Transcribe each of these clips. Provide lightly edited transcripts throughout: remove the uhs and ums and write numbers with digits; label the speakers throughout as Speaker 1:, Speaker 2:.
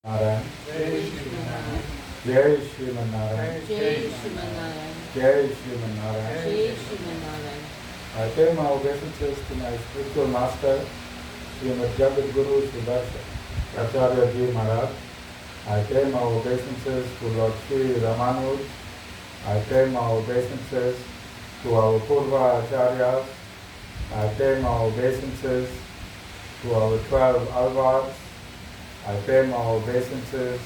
Speaker 1: Narayan. Jai Shrimad Narayan. Jai Shrimad Narayan. I pay my obeisances to my spiritual master, Srimad Jagat Guru Sridhar Acharya Ji Maharaj. I pay my obeisances to Lord Sri Ramanuj. I pay my obeisances to our Purva Acharyas. I pay my obeisances to our 12 alvars. I pay my obeisances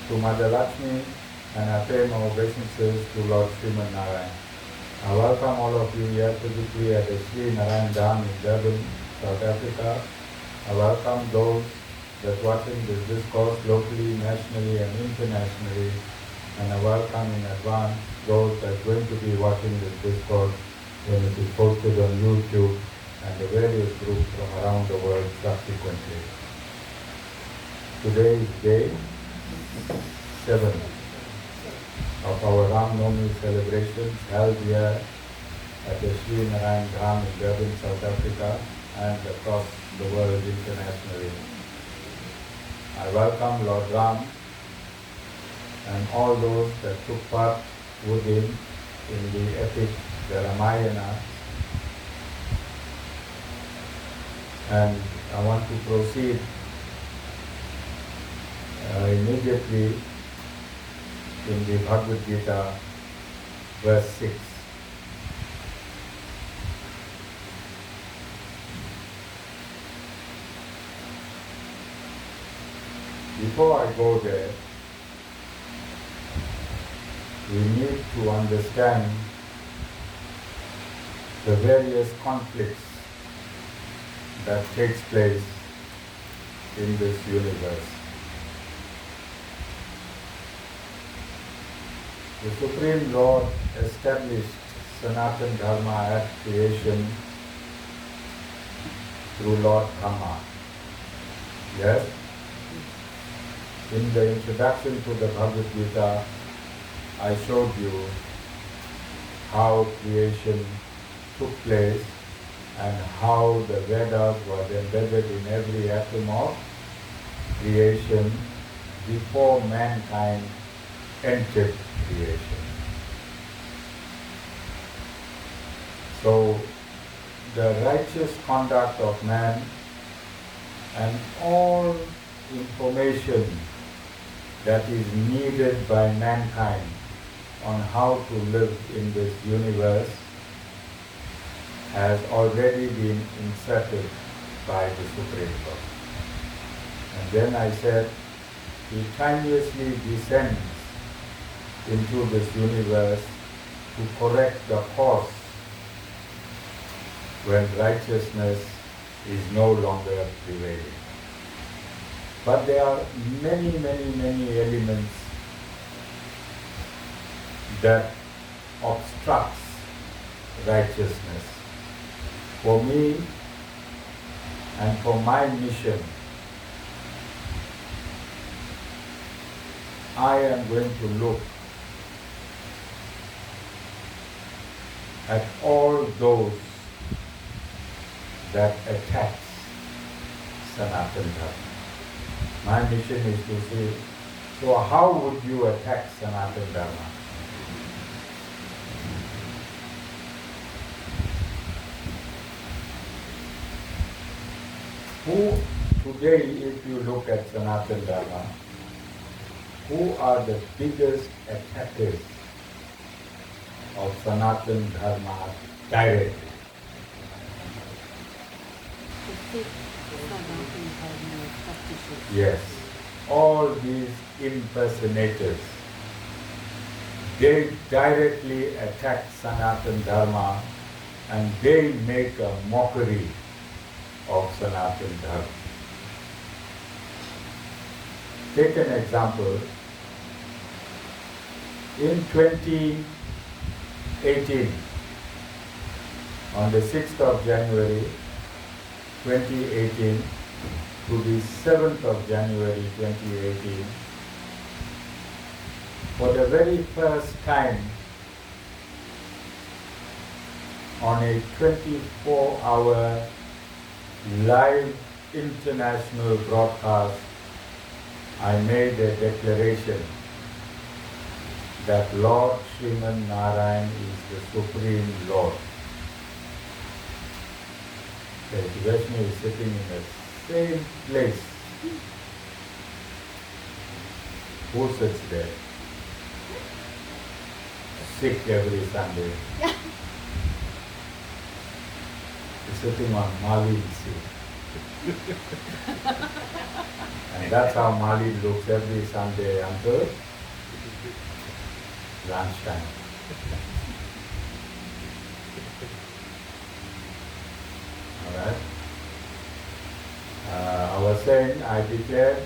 Speaker 1: to Mother Lakshmi, and I pay my obeisances to Lord Srimad Narayan. I welcome all of you here physically at the Sri Narayan Dham in Durban, South Africa. I welcome those that are watching this discourse locally, nationally and internationally, and I welcome in advance those that are going to be watching this discourse when it is posted on YouTube and the various groups from around the world subsequently. Today is day 7 of our Ram Navami celebrations held here at the Sri Narayan Dham in Durban, South Africa and across the world internationally. I welcome Lord Ram and all those that took part with him in the epic, the Ramayana, and I want to proceed immediately in the Bhagavad Gita, verse 6. Before I go there, we need to understand the various conflicts that takes place in this universe. The Supreme Lord established Sanātana Dharma at creation through Lord Brahma. Yes? In the introduction to the Bhagavad Gita, I showed you how creation took place and how the Vedas was embedded in every atom of creation before mankind entered creation. So the righteous conduct of man and all information that is needed by mankind on how to live in this universe has already been inserted by the Supreme Lord. And then I said, he timelessly descends into this universe to correct the course when righteousness is no longer prevailing. But there are many elements that obstructs righteousness. For me and for my mission, I am going to look at all those that attack Sanātana Dharma. My mission is to say, so how would you attack Sanātana Dharma? Who today, if you look at Sanātana Dharma, who are the biggest attackers of Sanātana Dharma directly? Yes, all these impersonators, they directly attack Sanātana Dharma and they make a mockery of Sanātana Dharma. Take an example. In 2018, on the 6th of January 2018 to the 7th of January 2018, for the very first time on a 24-hour live international broadcast, I made a declaration that Lord Srimad Narayana is the Supreme Lord. The Vaishnava is sitting in the same place. Who sits there? Sick every Sunday. He's sitting on Mali's seat. And that's how Mali looks every Sunday until lunchtime. Alright? I was saying, I declared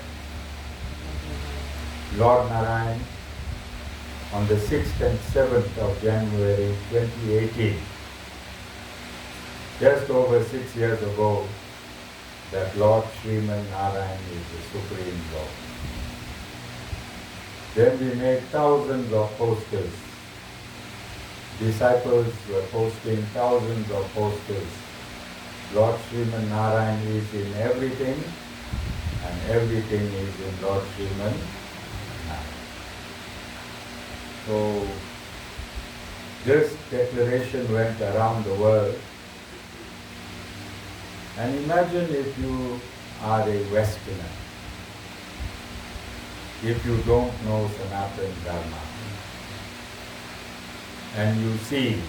Speaker 1: Lord Narayana on the 6th and 7th of January 2018, just over 6 years ago, that Lord Srimad Narayana is the Supreme Lord. Then we made thousands of posters. Disciples were posting thousands of posters. Lord Srimad Narayana is in everything, and everything is in Lord Srimad Narayana. So this declaration went around the world. And imagine if you are a Westerner, if you don't know Sanātana Dharma, and you see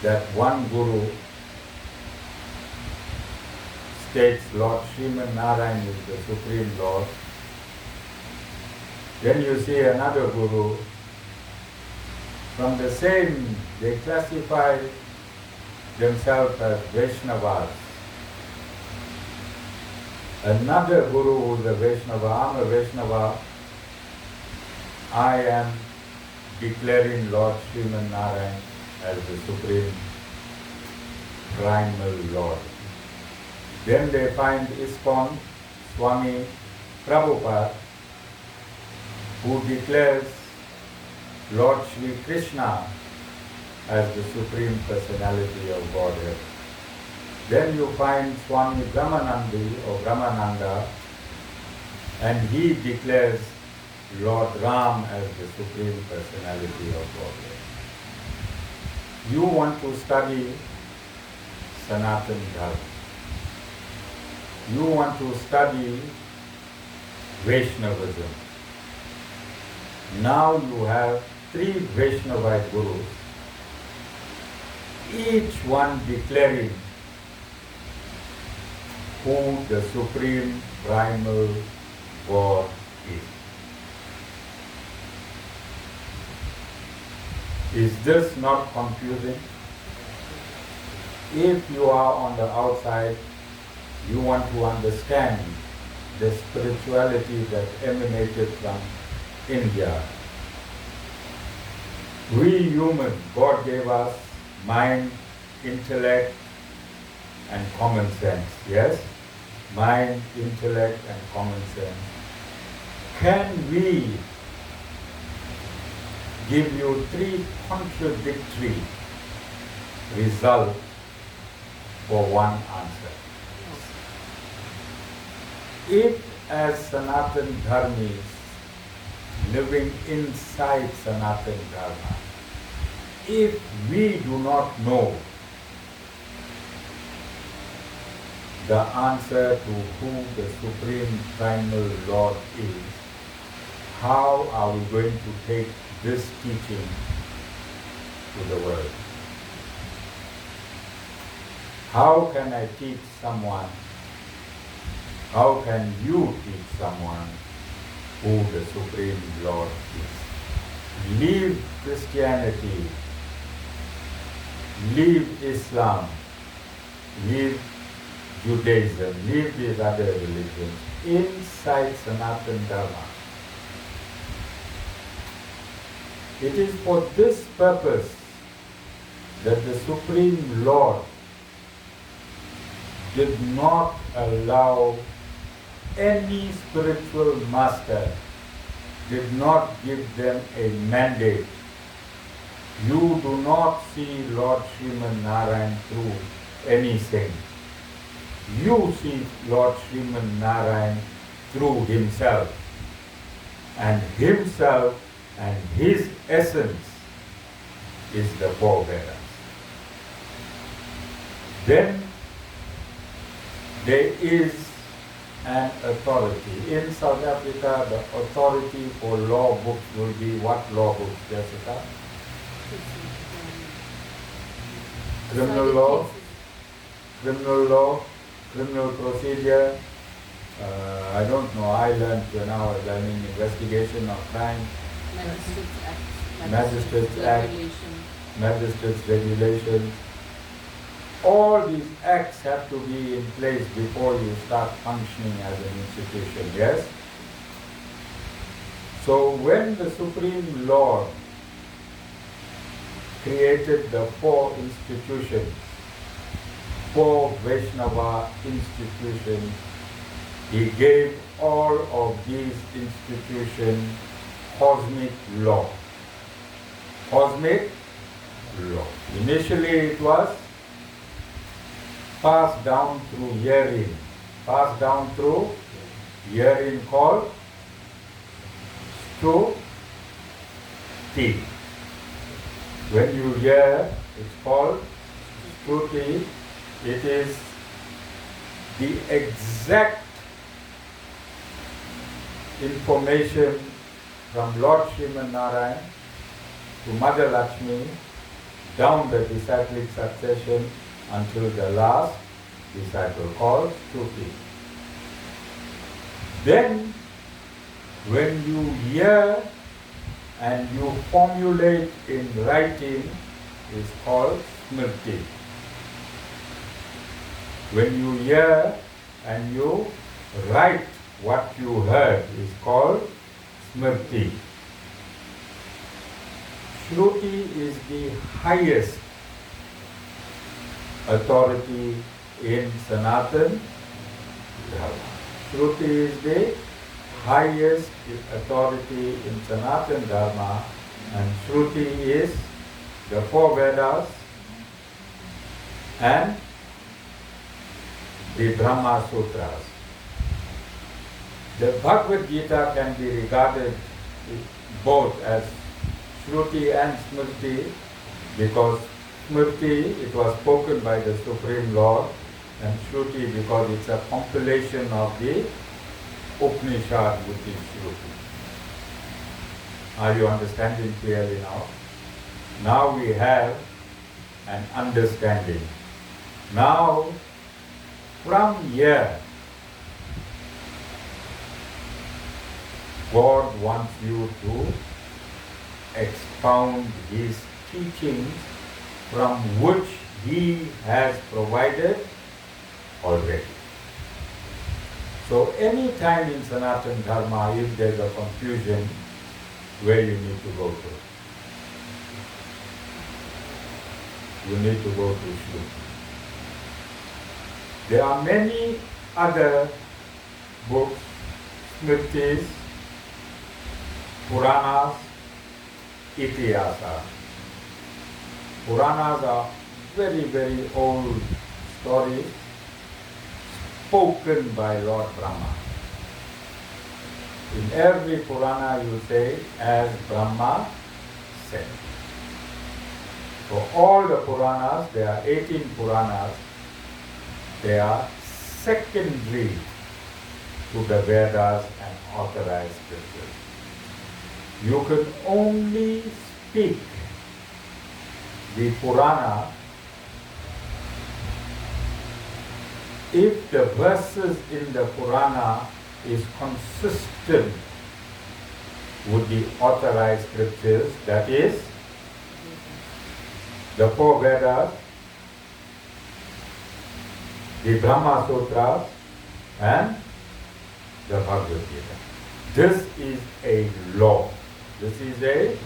Speaker 1: that one Guru states Lord Srimad Narayana is the Supreme Lord, then you see another Guru from the same, they classify themselves as Vaishnavas. Another Guru who is a Vaishnava, I'm a Vaishnava, I am declaring Lord Srimad Narayana as the Supreme Primal Lord. Then they find ISKCON, Swami Prabhupada, who declares Lord Shri Krishna as the Supreme Personality of Godhead. Then you find Swami Brahmananda, and he declares Lord Ram as the Supreme Personality of Godhead. You want to study Sanātana Dharma. You want to study Vaishnavism. Now you have 3 Vaishnavite Gurus, each one declaring who the Supreme Primal God is. Is this not confusing? If you are on the outside, you want to understand the spirituality that emanated from India. We humans, God gave us mind, intellect, and common sense. Yes? Mind, intellect, and common sense. Can we give you 3 contradictory results for one answer? If, as Sanātana Dharmis, living inside Sanātana Dharma, if we do not know the answer to who the Supreme Primal Lord is, how are we going to take this teaching to the world? How can I teach someone? How can you teach someone who the Supreme Lord is? Leave Christianity, leave Islam, leave Judaism, leave these other religions, inside Sanātana Dharma. It is for this purpose that the Supreme Lord did not allow any spiritual master, did not give them a mandate. You do not see Lord Srimad Narayana through anything. you see Lord Srimad Narayana through himself. And himself and his essence is the four Vedas. Then there is an authority. In South Africa, the authority for law books will be what law books, Jessica? Criminal law, criminal procedure. I don't know, I learned when I was learning investigation of crime. Magistrates Act, Magistrates Regulation. All these acts have to be in place before you start functioning as an institution, yes? So when the Supreme Lord created the four institutions, four Vaishnava institutions, he gave all of these institutions cosmic law. Cosmic law. Initially it was passed down through hearing. Passed down through hearing called Śruti. When you hear, it's called Śruti. It is the exact information from Lord Srimad Narayana to Mother Lakshmi down the disciplic succession until the last disciple called Śruti. Then when you hear and you formulate in writing is called Smriti. When you hear and you write what you heard is called Smriti. Śruti is the highest authority in Sanātana Dharma. Śruti is the highest authority in Sanātana Dharma, and Śruti is the four Vedas and the Brahma Sutras. The Bhagavad Gita can be regarded both as Śruti and Smriti, because Smriti, it was spoken by the Supreme Lord, and Śruti because it's a compilation of the Upanishad, which is Śruti. Are you understanding clearly now? Now we have an understanding. Now, from here, God wants you to expound His teachings from which He has provided already. So any time in Sanātana Dharma, if there's a confusion, where you need to go to? You need to go to Śruti. There are many other books, Smritis, Puranas, Itihasa. Puranas are very, very old stories spoken by Lord Brahma. In every Purana you say, as Brahma said. For all the Puranas, there are 18 Puranas, they are secondary to the Vedas and authorized scriptures. You can only speak the Purana if the verses in the Purana is consistent with the authorized scriptures, that is, the four Vedas, the Brahma Sutras, and the Bhagavad Gita. This is a law. This is a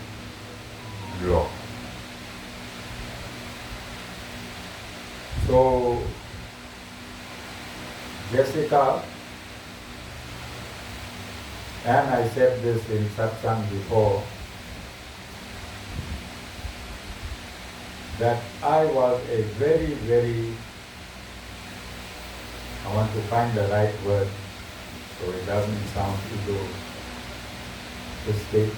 Speaker 1: law. So, Jessica, and I said this in satsang before, that I was a very, very I want to find the right word so it doesn't sound egoistic.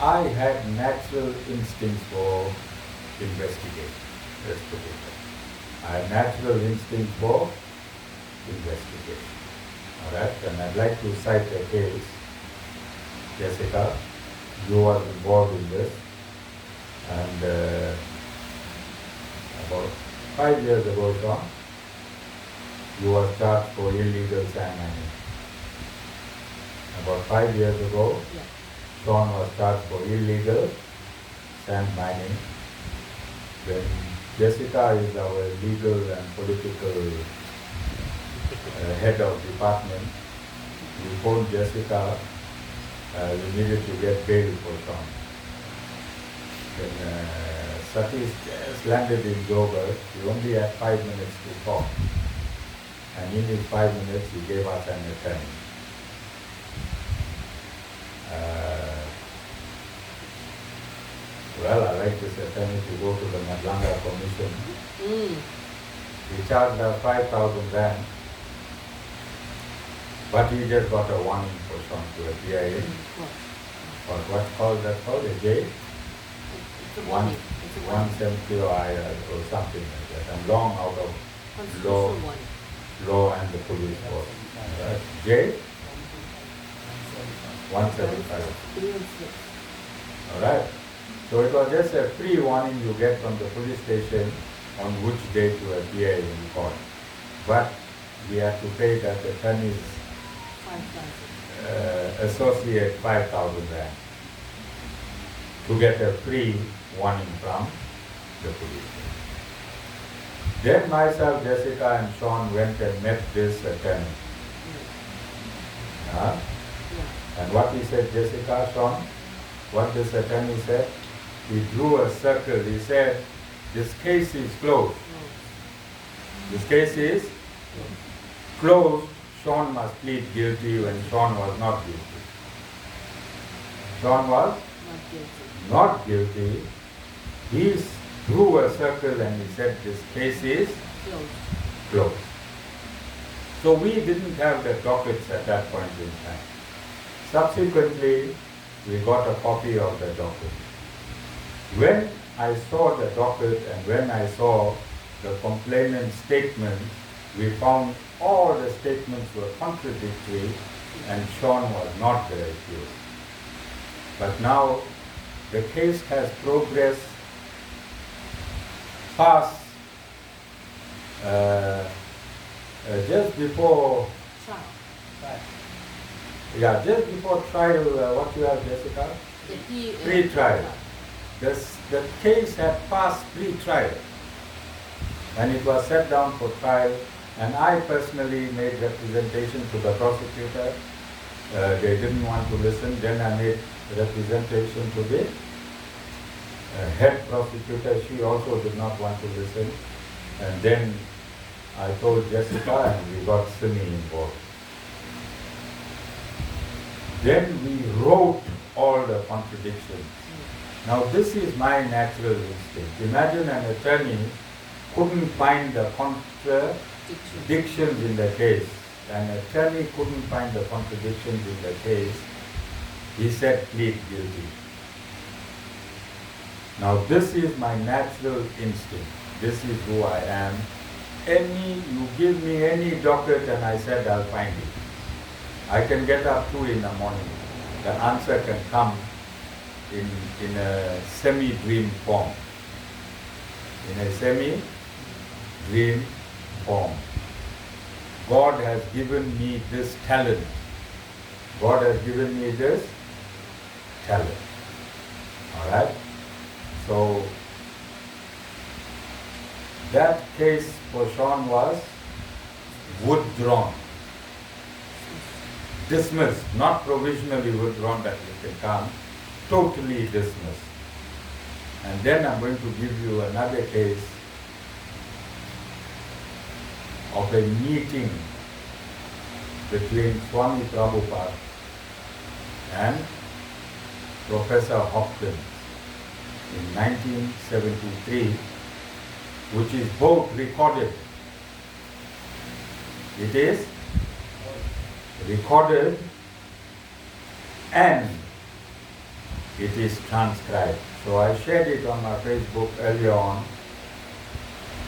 Speaker 1: I had natural instincts for investigation. Let's put it there. I had natural instincts for investigation. Alright, and I'd like to cite a case. Jessica, you were involved in this, and about 5 years ago, Sean, you were charged for illegal sand mining. About 5 years ago, Sean was charged for illegal sand mining. When Jessica is our legal and political head of department, we phoned Jessica. We needed to get bail for Sean. When Satish just landed in Joburg, he only had 5 minutes to talk. And in his 5 minutes, he gave us an attorney. Well, I like this attorney to go to the Madlanga Commission. He charged us 5,000 rand, but he just got a warning for Sean to appear in. Or what's called that called? A J?
Speaker 2: It's a warning. It's a warning.
Speaker 1: 170 or something like that. I'm long out of law and the police force. Right? J? 175. Alright. So it was just a pre-warning you get from the police station on which day to appear in court. But we had to pay that attorney's associate 5,000 rand to get a pre-warning from the police. Then myself, Jessica and Sean went and met this attorney. And what he said, Jessica, Sean, what this attorney said, he drew a circle. He said, this case is closed. This case is closed. Sean must plead guilty when Sean was not guilty. Sean was not guilty. He drew a circle and he said, this case is closed. So we didn't have the dockets at that point in time. Subsequently, we got a copy of the docket. When I saw the docket and when I saw the complainant's statement, we found all the statements were contradictory and Sean was not the accused. But now the case has progressed past just before just before trial. What you have, Jessica? Pre-trial. The case had passed pre-trial and it was set down for trial, and I personally made representation to the prosecutor. They didn't want to listen. Then I made representation to the head prosecutor. She also did not want to listen. And then I told Jessica and we got Simi involved. Then we wrote all the contradictions. Now this is my natural instinct. Imagine an attorney couldn't find the contradictions in the case. An attorney couldn't find the contradictions in the case. He said, plead guilty. Now this is my natural instinct. This is who I am. You give me any docket and I said I'll find it. I can get up 2 in the morning. The answer can come in a semi-dream form. In a semi-dream form. God has given me this talent. God has given me this talent. Alright? So, that case for Sean was withdrawn. Dismissed, not provisionally withdrawn that you can come, totally dismissed. And then I'm going to give you another case of a meeting between Swami Prabhupada and Professor Hopkins in 1973. which is both recorded. It is recorded and it is transcribed. So I shared it on my Facebook earlier on.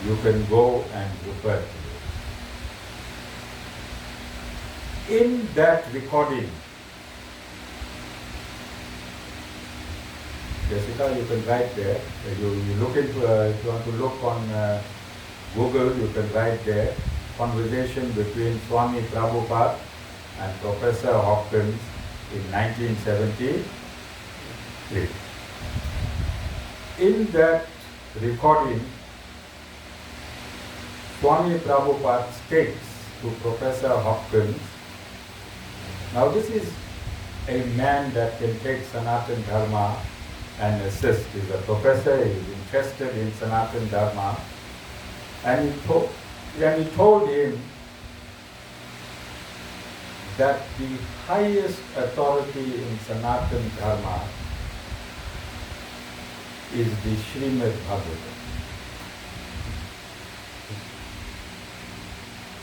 Speaker 1: You can go and refer to it. In that recording, Jessica, you can write there. You look into, if you want to look on Google, you can write there, conversation between Swami Prabhupada and Professor Hopkins in 1973. In that recording, Swami Prabhupada states to Professor Hopkins, now this is a man that can take Sanātana Dharma and assist. He's a professor, he's interested in Sanātana Dharma, and he told him that the highest authority in Sanātana Dharma is the Shrimad Bhagavatam.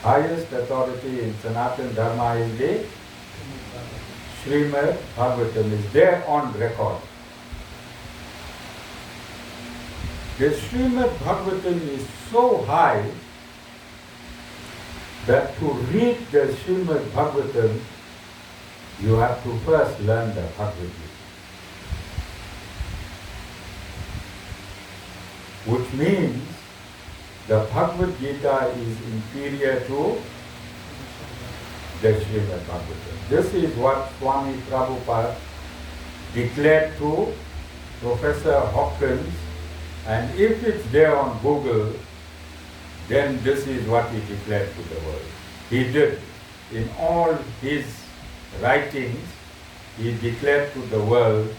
Speaker 1: Highest authority in Sanātana Dharma is the Shrimad Bhagavatam, is there on record. The Shrimad Bhagavatam is so high that to read the Shrimad Bhagavatam, you have to first learn the Bhagavad Gita. Which means the Bhagavad Gita is inferior to the Shrimad Bhagavatam. This is what Swami Prabhupada declared to Professor Hopkins, and if it's there on Google, then this is what he declared to the world. He did. In all his writings, he declared to the world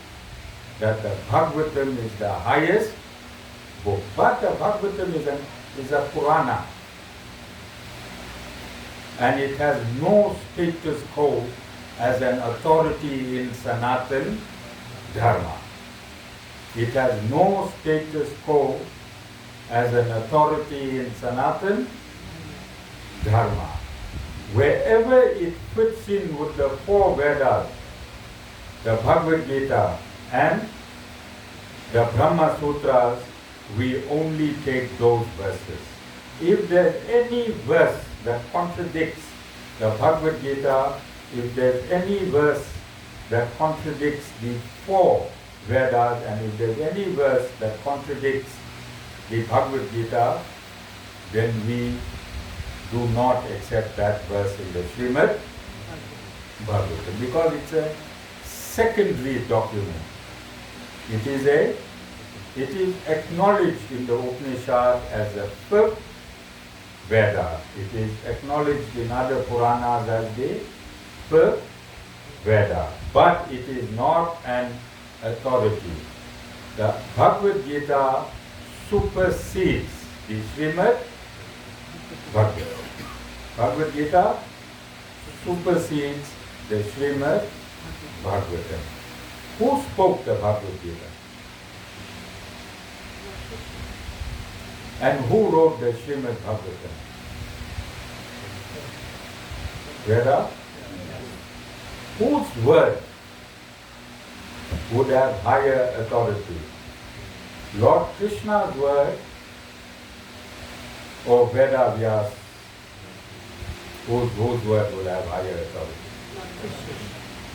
Speaker 1: that the Bhagavatam is the highest book. But the Bhagavatam is a Purana, and it has no status quo as an authority in Sanātana Dharma. It has no status quo as an authority in Sanātana Dharma. Wherever it fits in with the four Vedas, the Bhagavad Gita and the Brahma Sutras, we only take those verses. If there's any verse that contradicts the Bhagavad Gita, if there's any verse that contradicts the four Vedas, and if there's any verse that contradicts the Bhagavad Gita, then we do not accept that verse in the Shrimad Bhagavatam, because it's a secondary document. It is acknowledged in the Upanishad as a fifth Veda. It is acknowledged in other Puranas as the fifth Veda, but it is not an authority. The Bhagavad Gita supersedes the Shrimad Bhagavatam. Bhagavad Gita supersedes the Shrimad Bhagavatam. Who spoke the Bhagavad Gita? And who wrote the Shrimad Bhagavatam? Veda? Whose word would have higher authority? Lord Krishna's word or Veda Vyas? Whose word would have higher authority?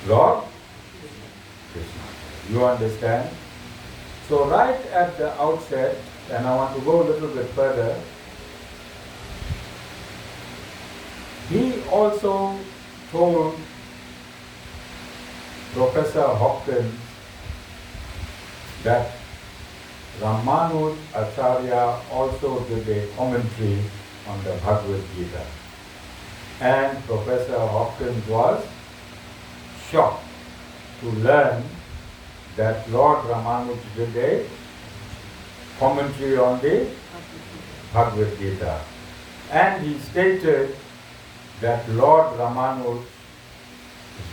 Speaker 1: Lord Krishna. You understand? So right at the outset, and I want to go a little bit further, he also told Professor Hopkins that Ramanuj Acharya also did a commentary on the Bhagavad Gita. And Professor Hopkins was shocked to learn that Lord Ramanuj did a commentary on the Bhagavad Gita. And he stated that Lord Ramanuj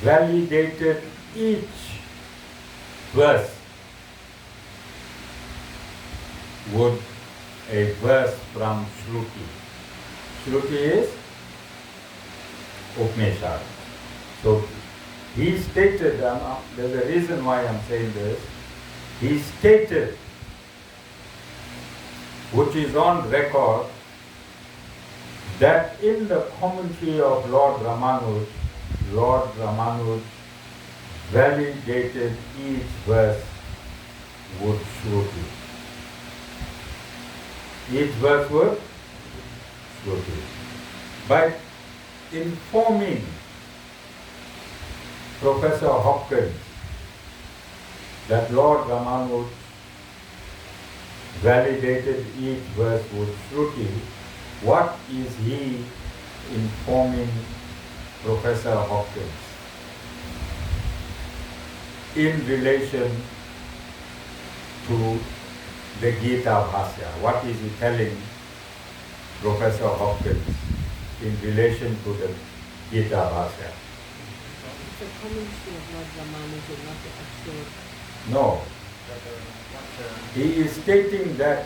Speaker 1: validated each verse would a verse from Śruti. Śruti is Upanishad. So he stated, there's a reason why I'm saying this, he stated, which is on record, that in the commentary of Lord Ramanuj validated each verse with Śruti. Each verse with Śruti. By informing Professor Hopkins that Lord Ramanuj validated each verse with Śruti, what is he informing Professor Hopkins in relation to the Gītā Bhāṣya? What is he telling Professor Hopkins in relation to the Gītā Bhāṣya?
Speaker 2: It's a commentary of Lord Ramanuja, not the actual.
Speaker 1: No. He is stating that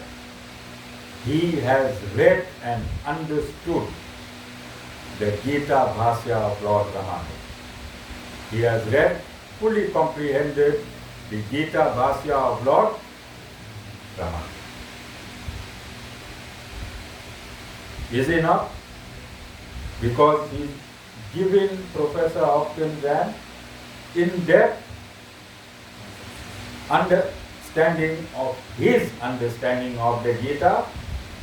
Speaker 1: he has read and understood the Gītā Bhāṣya of Lord Ramanuj. He has read, fully comprehended the Gītā Bhāṣya of Lord Ramanuj. Is he not? Because he is giving Professor Hopkins an in-depth understanding of his understanding of the Gītā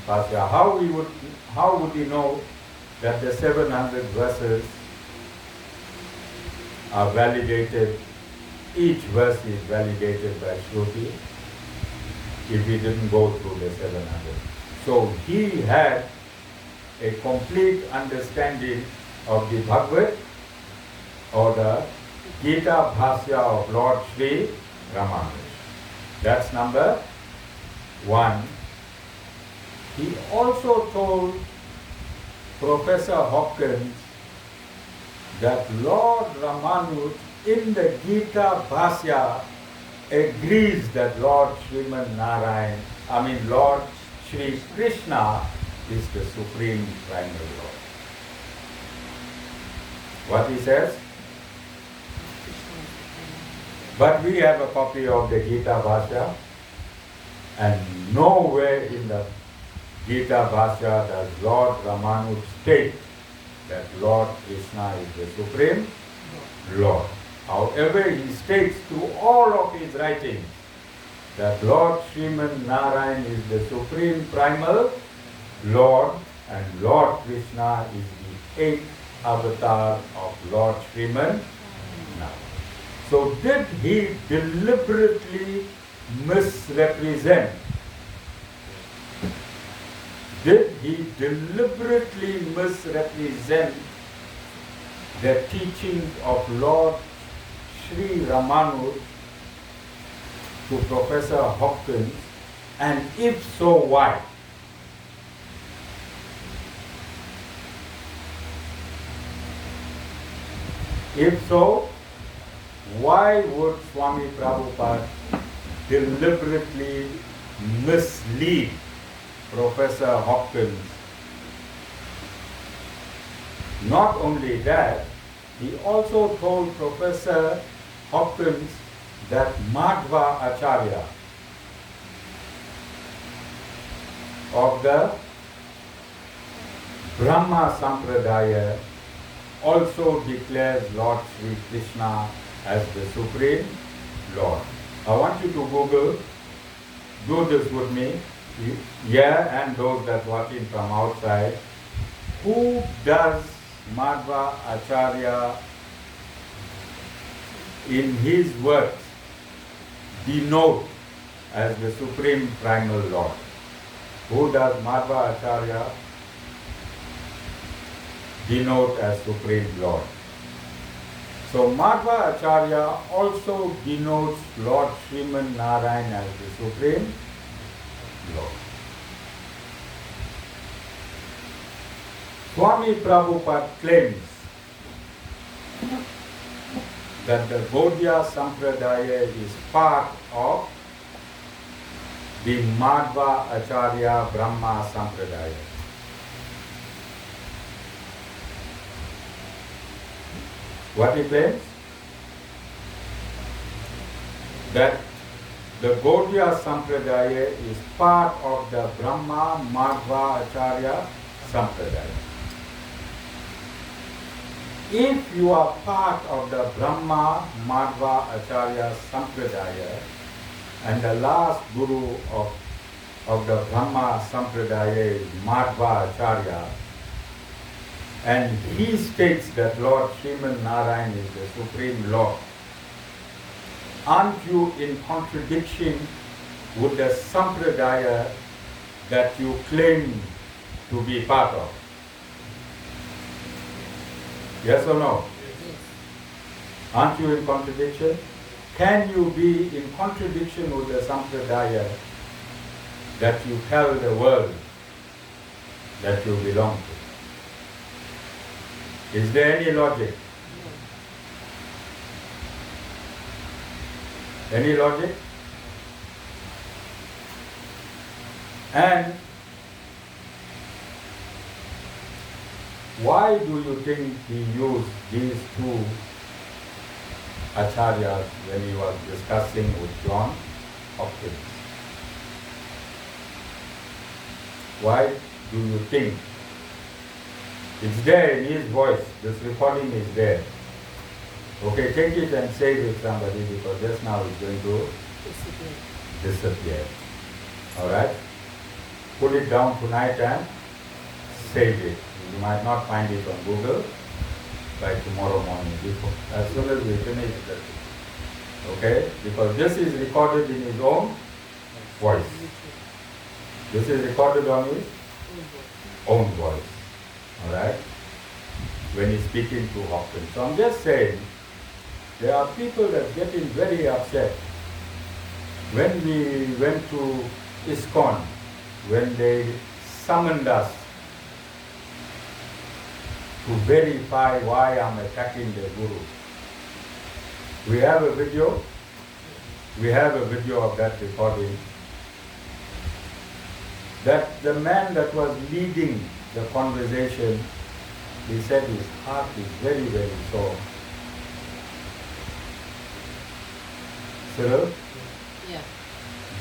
Speaker 1: Bhāṣya. How would he know that the 700 verses are validated, each verse is validated by Śruti, if he didn't go through the 700? So he had a complete understanding of the Bhagavad or the Gītā Bhāṣya of Lord Sri Ramanuj. That's number one. He also told Professor Hopkins that Lord Ramanuj in the Gītā Bhāṣya agrees that Lord Lord Shri Krishna is the Supreme Primary Lord. What he says? But we have a copy of the Gītā Bhāṣya, and nowhere in the Gītā Bhāṣya does Lord Ramanuj state that Lord Krishna is the Supreme Lord. However, he states through all of his writings that Lord Śrīman Narayan is the Supreme Primal Lord, and Lord Krishna is the 8th avatar of Lord Śrīman Narayan. So did he deliberately misrepresent? Did he deliberately misrepresent the teachings of Lord Sri Ramanuj to Professor Hopkins, and if so, why? If so, why would Swami Prabhupada deliberately mislead Professor Hopkins? Not only that, he also told Professor Hopkins that Madhva Acharya of the Brahma Sampradaya also declares Lord Sri Krishna as the Supreme Lord. I want you to Google, do this with me, and those that watching from outside. Who does Madhva Acharya in his works denote as the Supreme Primal Lord? Who does Madhva Acharya denote as Supreme Lord? So Madhva Acharya also denotes Lord Śrīman Narayan as the Supreme Lord. Swami Prabhupada claims that the Gaudiya Sampradaya is part of the Madhva Acharya Brahma Sampradaya. What he claims? That the Gaudiya Sampradaya is part of the Brahma Madhva Acharya Sampradaya. If you are part of the Brahma Madhva Acharya Sampradaya, and the last guru of the Brahma Sampradaya is Madhva Acharya, and he states that Lord Srimad Narayana is the Supreme Lord, aren't you in contradiction with the Sampradaya that you claim to be part of? Yes or no?
Speaker 2: Yes.
Speaker 1: Aren't you in contradiction? Can you be in contradiction with the Sampradaya that you tell the world that you belong to? Is there any logic?
Speaker 2: No.
Speaker 1: Any logic? And why do you think he used these two acharyas when he was discussing with John Hopkins? Why do you think? It's there in his voice. This recording is there. Okay, take it and save it somebody, because just now it's going to disappear. Alright? Put it down tonight and save it. You might not find it on Google by tomorrow morning, before, as soon as we finish it. Okay? Because this is recorded in his own voice. This is recorded on his own voice. Alright? When he's speaking to Hopkins. So I'm just saying, there are people that are getting very upset. When we went to ISKCON, when they summoned us to verify why I'm attacking the Guru. We have a video. We have a video of that recording. That the man that was leading the conversation, he said his heart is very, very sore. Cyril?
Speaker 2: Yeah.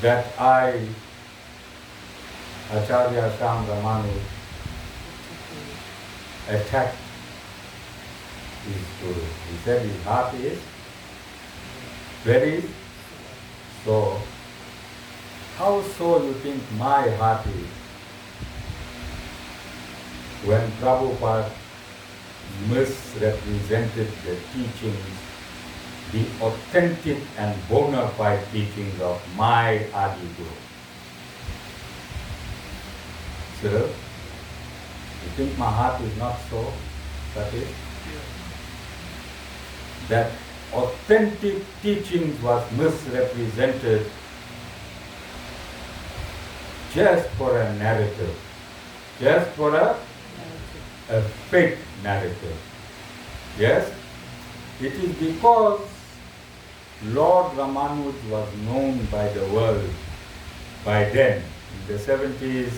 Speaker 1: That I, Acharya Shyam Ramanuj, attacked his Guru. He said his heart is very sore. How so you think my heart is? When Prabhupada misrepresented the teachings, the authentic and bona fide teachings of my Adi Guru. Cyril, you think my heart is not so? That is? That authentic teachings was misrepresented just for a narrative, just for a fake narrative. Yes? It is because Lord Ramanuj was known by the world by then. In the 70s,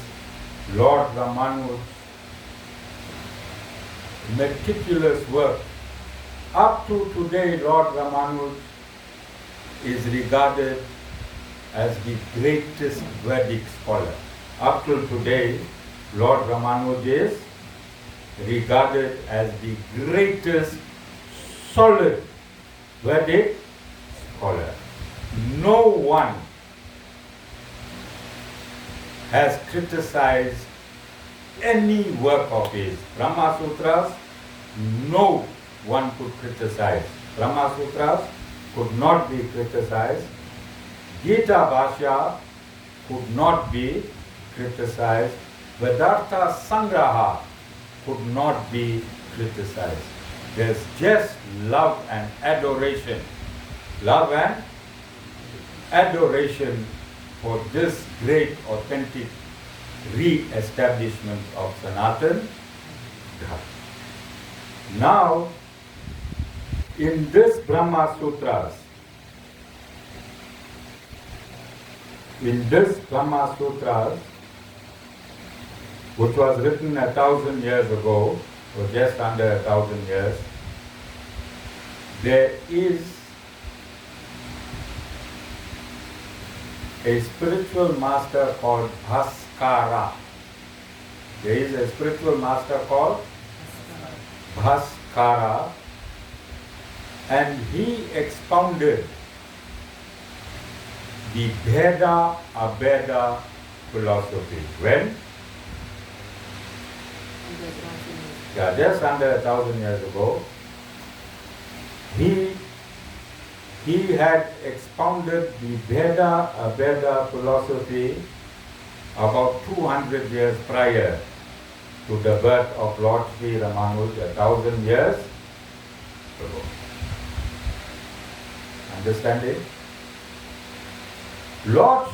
Speaker 1: Lord Ramanuj, meticulous work. Up to today, Lord Ramanuj is regarded as the greatest Vedic scholar. Up till today, Lord Ramanuj is regarded as the greatest solid Vedic scholar. No one has criticized any work of his. Brahma Sutras, no one could criticize. Brahma Sutras could not be criticized. Gītā Bhāṣya could not be criticized. Vedartha Sangraha could not be criticized. There's just love and adoration. Love and adoration for this great authentic re-establishment of Sanātana Dharma. Now, in this Brahma Sutras, In this Brahma Sutras, which was written 1,000 years ago, or just under 1,000 years, there is a spiritual master called Bhaskara. There is a spiritual master called Bhaskara, and he expounded the Veda Abeda philosophy. When? Yeah, just under 1,000 years ago. He had expounded the Veda Abeda philosophy about 200 years prior to the birth of Lord Sri Ramanuj, 1,000 years ago. Understanding? Lord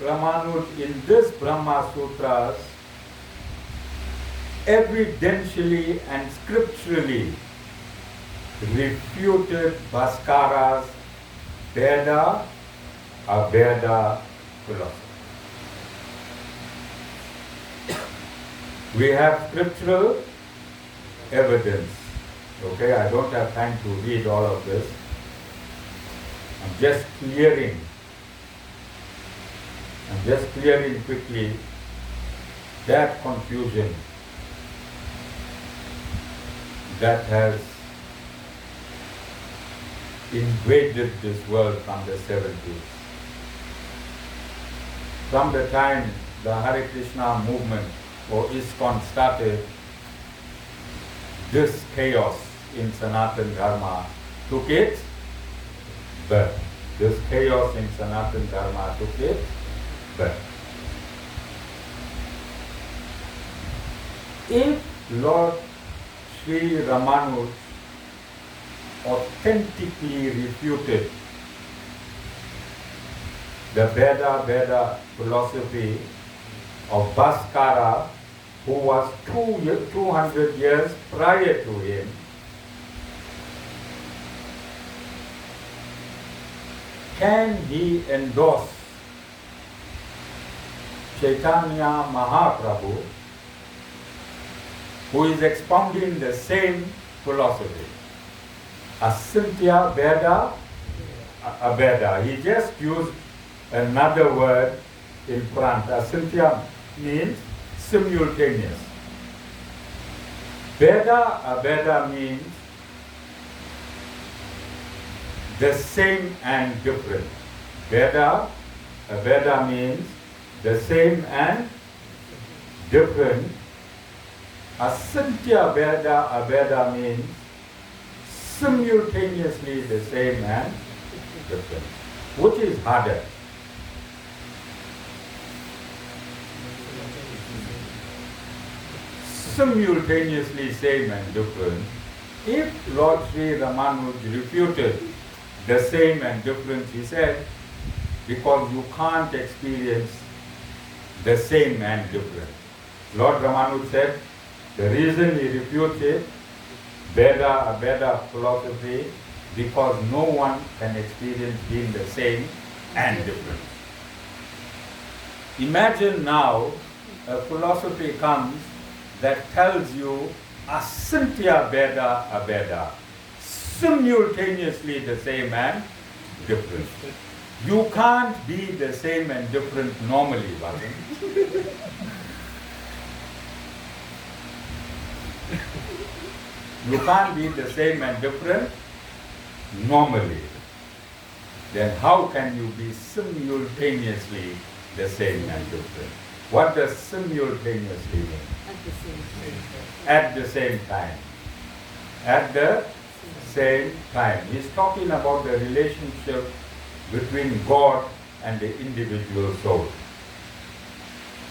Speaker 1: Ramanuj in this Brahma Sutras evidentially and scripturally refuted Bhaskara's Veda Abeda philosophy. We have scriptural evidence. Okay, I don't have time to read all of this. I'm just clearing quickly that confusion that has invaded this world from the 70s. From the time the Hare Krishna movement or ISKCON started, this chaos in Sanātana Dharma took its birth. This chaos in Sanātana Dharma took its birth. If Lord Sri Ramanuj authentically refuted the Veda philosophy of Bhaskara, who was 200 years prior to him, can he endorse Chaitanya Mahaprabhu, who is expounding the same philosophy? Asintya Veda Abeda. He just used another word in front. Asintya means simultaneous. Veda Abeda means the same and different. Veda Abeda means the same and different. Asintya Veda Abeda means simultaneously the same and different. Which is harder? Simultaneously same and different. If Lord Sri Ramanuj refuted the same and different, he said, because you can't experience the same and different. Lord Ramanuj said, the reason he refutes it, Veda Abeda philosophy, because no one can experience being the same and different. Imagine now a philosophy comes that tells you Asintya Veda Abeda, simultaneously the same and different. You can't be the same and different normally, Bhajan. You can't be the same and different normally. Then how can you be simultaneously the same and different? What does simultaneously mean? At the same time. At the same time. He's talking about the relationship between God and the individual soul.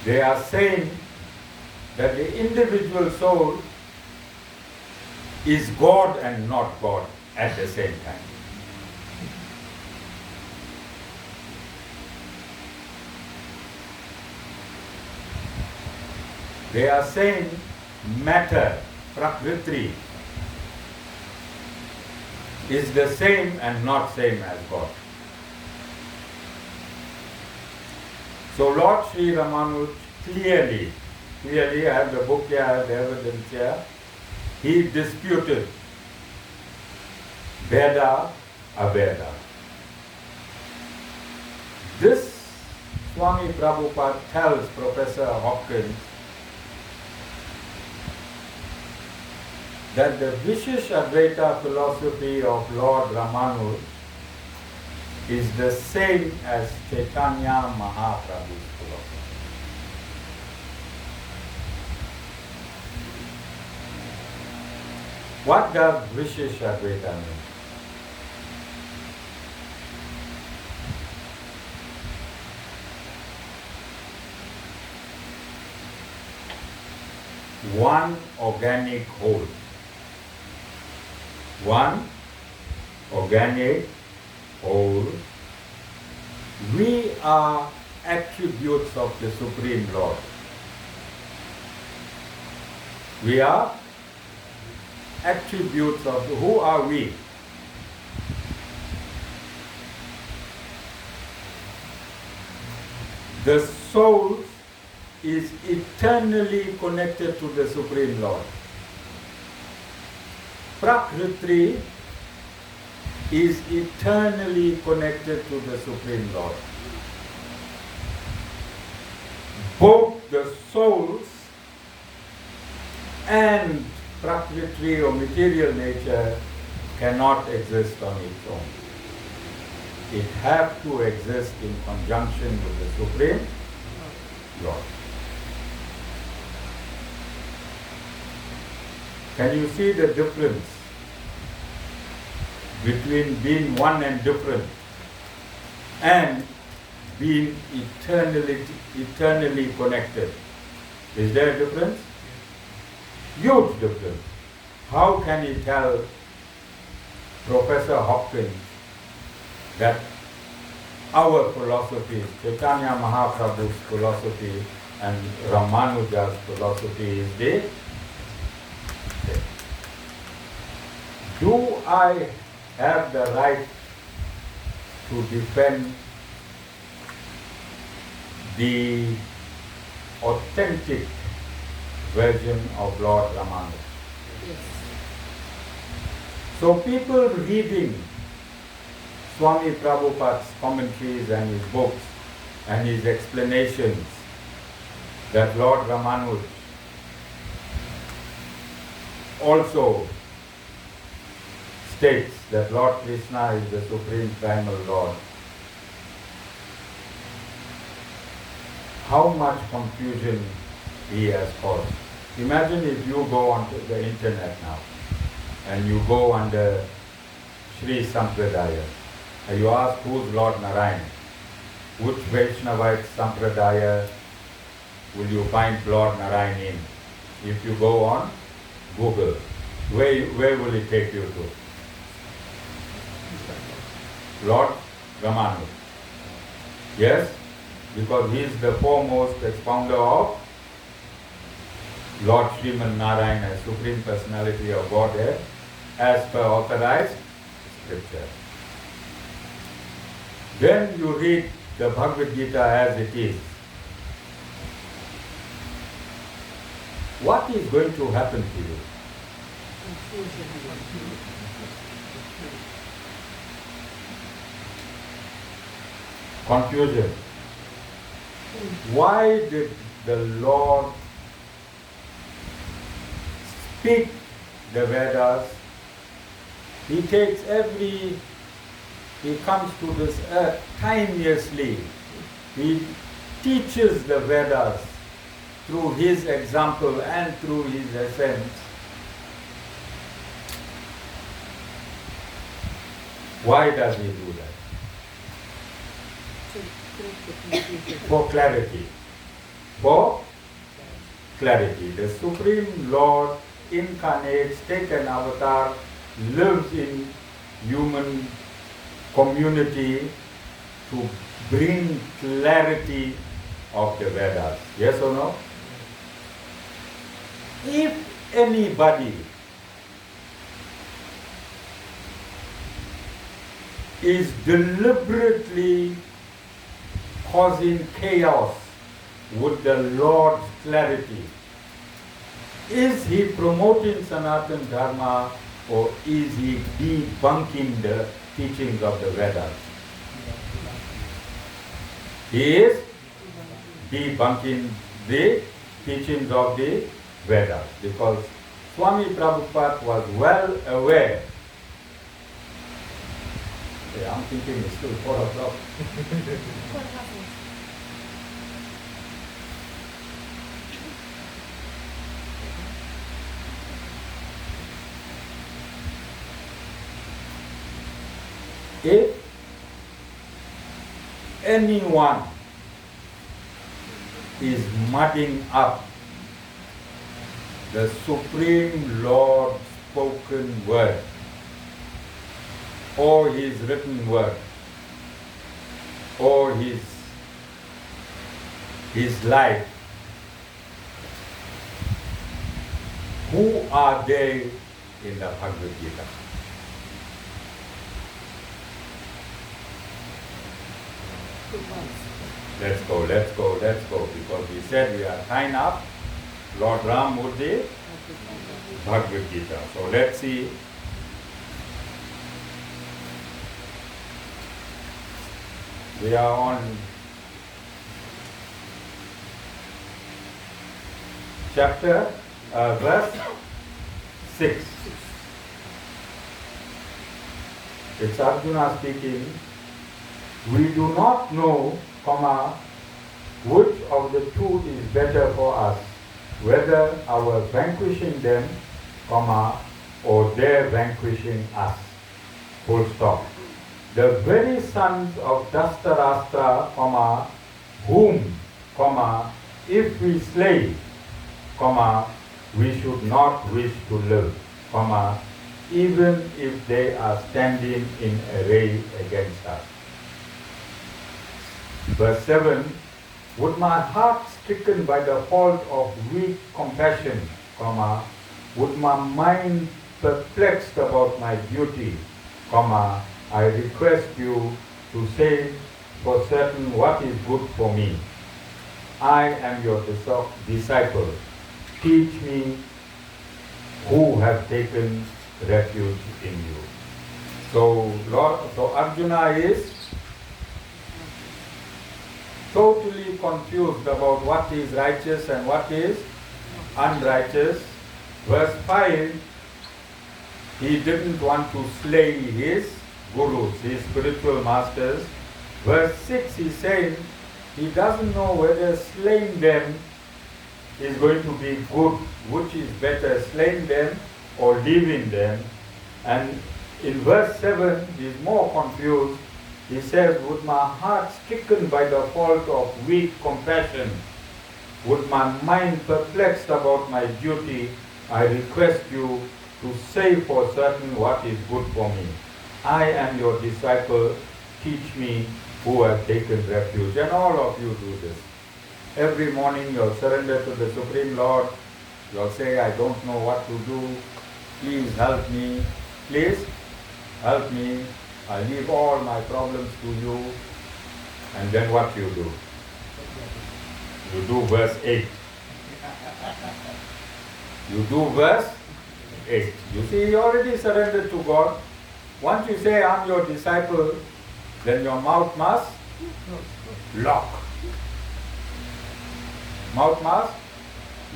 Speaker 1: They are saying that the individual soul is God and not God at the same time. They are saying matter, prakriti, is the same and not same as God. So Lord Sri Ramanuj clearly, I have the book here, I have the evidence here, he disputed Veda, Aveda. This Swami Prabhupada tells Professor Hopkins that the Visheshadvaita philosophy of Lord Ramanuj is the same as Chaitanya Mahaprabhu's philosophy. What does Visheshadvaita mean? One organic whole. One organic whole. We are attributes of the Supreme Lord. We are attributes of the, who are we? The soul is eternally connected to the Supreme Lord. Prakriti is eternally connected to the Supreme Lord. Both the souls and Prakriti or material nature cannot exist on its own. It has to exist in conjunction with the Supreme Lord. Can you see the difference between being one and different and being eternally connected? Is there a difference? Huge difference. How can he tell Professor Hopkins that our philosophy, Chaitanya Mahaprabhu's philosophy and Ramanuja's philosophy is the same? Do I have the right to defend the authentic version of Lord Ramanuja?
Speaker 2: Yes.
Speaker 1: So people reading Swami Prabhupada's commentaries and his books and his explanations that Lord Ramanuj also states that Lord Krishna is the Supreme Primal Lord. How much confusion he has caused. Imagine if you go onto the internet now and you go under Sri Sampradaya and you ask who's Lord Narayana, which Vaishnavite Sampradaya will you find Lord Narayana in? If you go on Google, where will it take you to? Lord Ramanuj. Yes, because he is the foremost expounder of Lord Shrimad Narayana, Supreme Personality of Godhead, as per authorized scripture. Then you read the Bhagavad Gita as it is. What is going to happen to you? Confusion. Why did the Lord speak the Vedas? He takes he comes to this earth timelessly. He teaches the Vedas through his example and through his essence. Why does he do that? For clarity. For clarity. The Supreme Lord incarnates, takes an avatar, lives in human community to bring clarity of the Vedas. Yes or no? If anybody is deliberately causing chaos with the Lord's clarity? Is he promoting Sanātana Dharma, or is he debunking the teachings of the Vedas? He is debunking the teachings of the Vedas, because Swami Prabhupada was well aware. Yeah, I'm thinking it's still 4 o'clock. If anyone is mudding up the Supreme Lord's spoken word or his written word or his life, who are they in the Bhagavad Gita? Let's go, because we said we are tying up Lord Ram with the Bhagavad Gita. So let's see. We are on verse 6. It's Arjuna speaking. We do not know, which of the two is better for us, whether our vanquishing them, or their vanquishing us. Full stop. The very sons of Dastarashtra, whom, if we slay, we should not wish to live, even if they are standing in array against us. Verse 7, would my heart stricken by the fault of weak compassion, would my mind perplexed about my duty, I request you to say for certain what is good for me. I am your disciple. Teach me who have taken refuge in you. So Arjuna is totally confused about what is righteous and what is unrighteous. Verse 5, he didn't want to slay his gurus, his spiritual masters. Verse 6, he's saying he doesn't know whether slaying them is going to be good, which is better, slaying them or leaving them. And in verse 7, he's more confused. He says, would my heart stricken by the fault of weak compassion, would my mind perplexed about my duty, I request you to say for certain what is good for me. I am your disciple, teach me who have taken refuge. And all of you do this. Every morning you'll surrender to the Supreme Lord. You'll say, I don't know what to do. Please help me. Please help me. I leave all my problems to you. And then what you do? You do verse 8. You do verse 8. You see, you already surrendered to God. Once you say, I'm your disciple, then your mouth must lock. Mouth must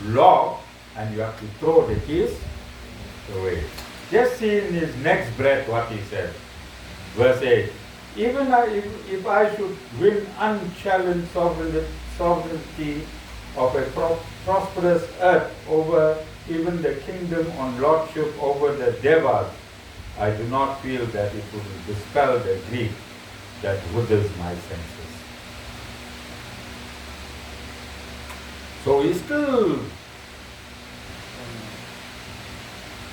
Speaker 1: lock, and you have to throw the keys away. Just see in his next breath what he said. Verse 8. Even if I should win unchallenged sovereignty of a prosperous earth over even the kingdom on lordship over the devas, I do not feel that it would dispel the grief that withers my senses. So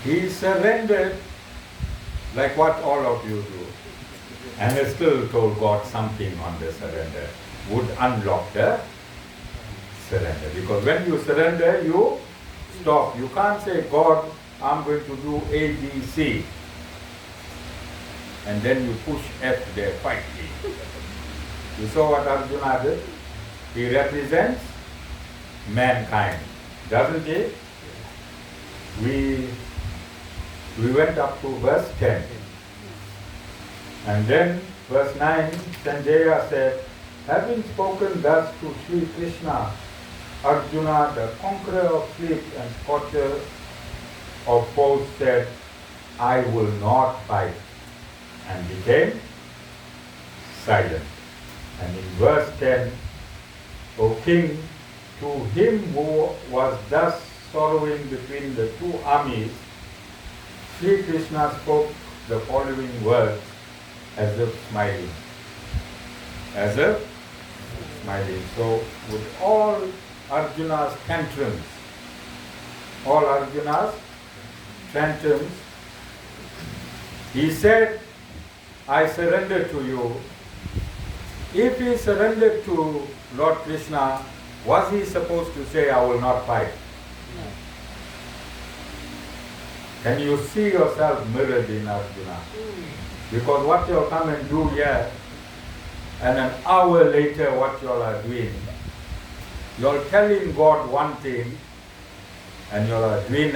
Speaker 1: he surrendered like what all of you do, and he still told God something on the surrender, would unlock the surrender. Because when you surrender, you stop. You can't say, God, I'm going to do A, B, C, and then you push F there quietly. You saw what Arjuna did? He represents mankind, doesn't he? We went up to verse 10. And then verse 9, Sanjaya said, having spoken thus to Sri Krishna, Arjuna, the conqueror of sleep and scorcher of foes, said, I will not fight, and became silent. And in verse 10, O king, to him who was thus sorrowing between the two armies, Sri Krishna spoke the following words as if smiling. As if smiling. So with all Arjuna's tantrums, he said, I surrender to you. If he surrendered to Lord Krishna, was he supposed to say, I will not fight?
Speaker 2: No.
Speaker 1: Can you see yourself mirrored in Arjuna? Because what you'll come and do here, and an hour later what you'll are doing, you're telling God one thing, and you're doing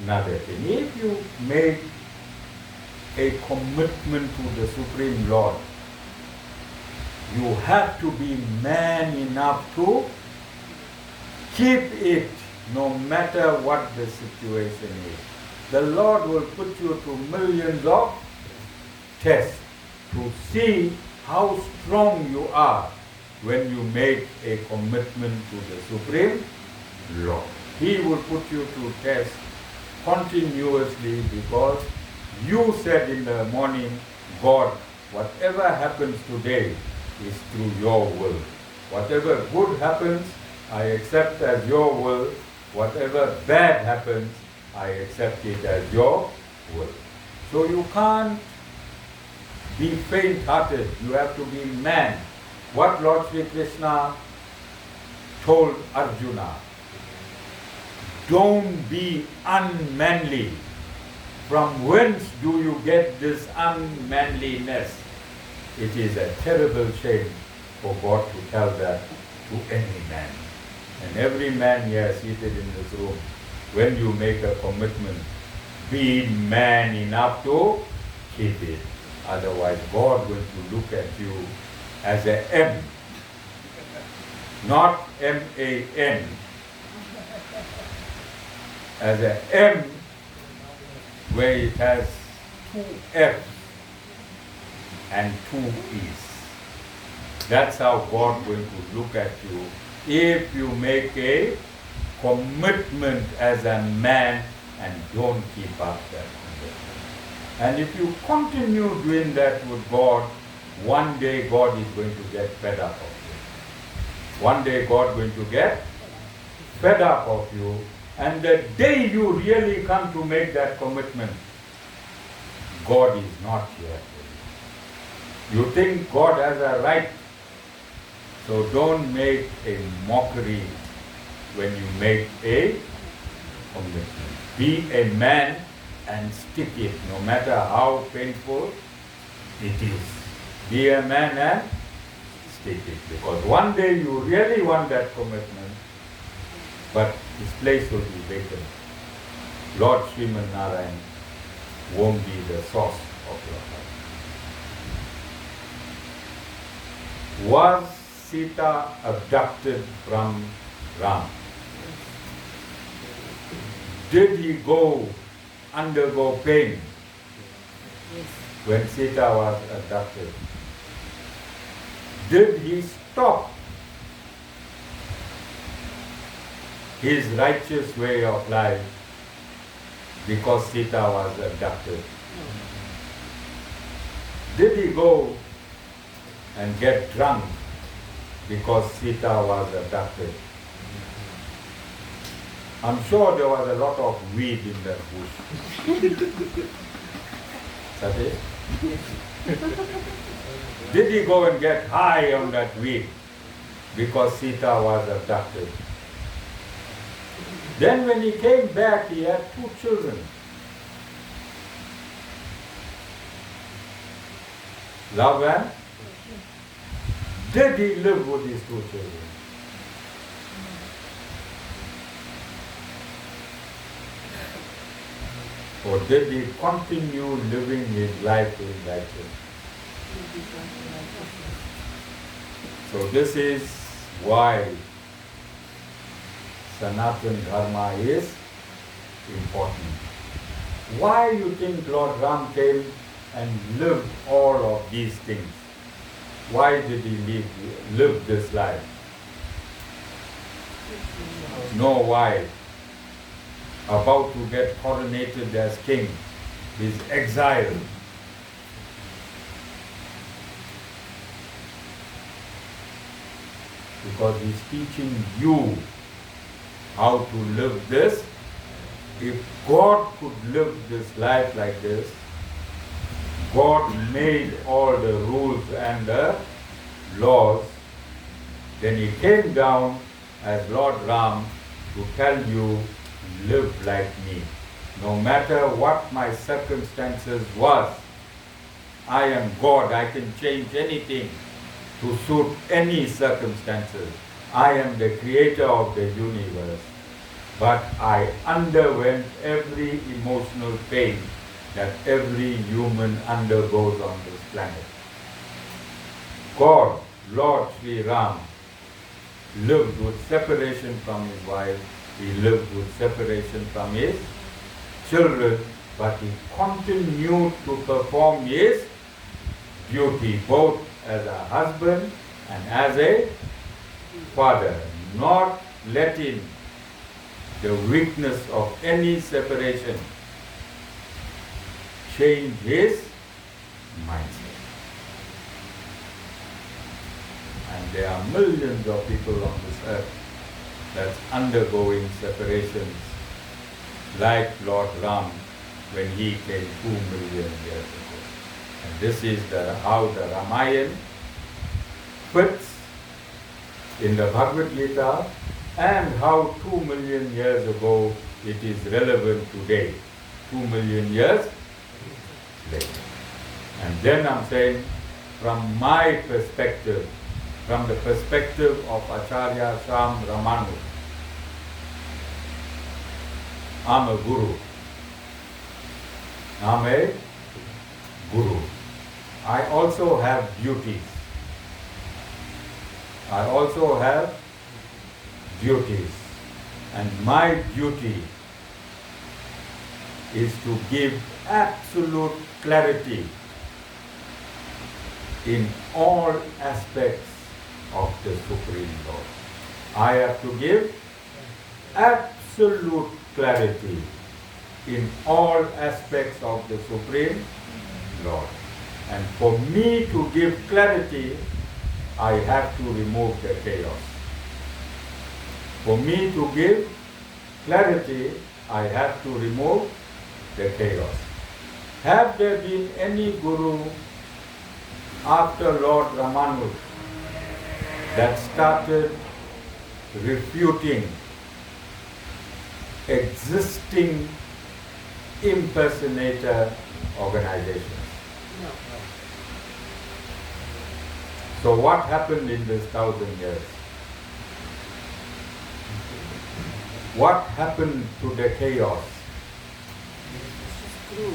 Speaker 1: another thing. If you make a commitment to the Supreme Lord, you have to be man enough to keep it no matter what the situation is. The Lord will put you to millions of tests to see how strong you are when you make a commitment to the Supreme Lord. He will put you to test continuously because you said in the morning, God, whatever happens today is through your will. Whatever good happens, I accept as your will. Whatever bad happens, I accept it as your will. So you can't be faint-hearted. You have to be man. What Lord Sri Krishna told Arjuna, don't be unmanly. From whence do you get this unmanliness? It is a terrible shame for God to tell that to any man. And every man here seated in this room, when you make a commitment, be man enough to keep it. Otherwise, God is going to look at you as a M, not M-A-N, as a M where it has two F's and two E's. That's how God is going to look at you if you make a commitment as a man and don't keep up that commitment. And if you continue doing that with God, one day God is going to get fed up of you. One day God is going to get fed up of you. And the day you really come to make that commitment, God is not here for you. You think God has a right, so don't make a mockery when you make a commitment. Be a man and stick it, no matter how painful it is. Be a man and stick it, because one day you really want that commitment, but his place will be vacant. Lord Shrimad Narayana won't be the source of your heart. Was Sita abducted from Ram? Did he undergo pain when Sita was abducted? Did he stop his righteous way of life because Sita was abducted? Did he go and get drunk because Sita was abducted? I'm sure there was a lot of weed in that bush. Sati? Did he go and get high on that weed because Sita was abducted? Then when he came back, he had 2 children. Love and Did he live with his 2 children? Or did he continue living his life in righteousness? So this is why Sanātana Dharma is important. Why you think Lord Ram came and lived all of these things? Why did he live this life? No, why? About to get coronated as king, is exiled. Because he's teaching you how to live this. If God could live this life like this, God made all the rules and the laws, then he came down as Lord Ram to tell you, live like me. No matter what my circumstances was, I am God, I can change anything to suit any circumstances. I am the creator of the universe. But I underwent every emotional pain that every human undergoes on this planet. God, Lord Sri Ram, lived with separation from his wife, he lived with separation from his children, but he continued to perform his duty, both as a husband and as a father, not letting the weakness of any separation change his mindset. And there are millions of people on this earth that's undergoing separations, like Lord Ram when he came 2 million years ago. And this is how the Ramayan fits in the Bhagavad Gita, and how 2 million years ago it is relevant today, 2 million years later. And then I'm saying, from my perspective, from the perspective of Acharya, Shyam, Ramanuj, I'm a guru. I'm a guru. I also have duties. I also have duties. And my duty is to give absolute clarity in all aspects of the Supreme Lord. I have to give absolute clarity in all aspects of the Supreme Lord. And for me to give clarity, I have to remove the chaos. For me to give clarity, I have to remove the chaos. Have there been any guru after Lord Ramanuj that started refuting existing impersonator organizations?
Speaker 2: No.
Speaker 1: So what happened in this 1,000 years? What happened to the chaos?
Speaker 2: It's true.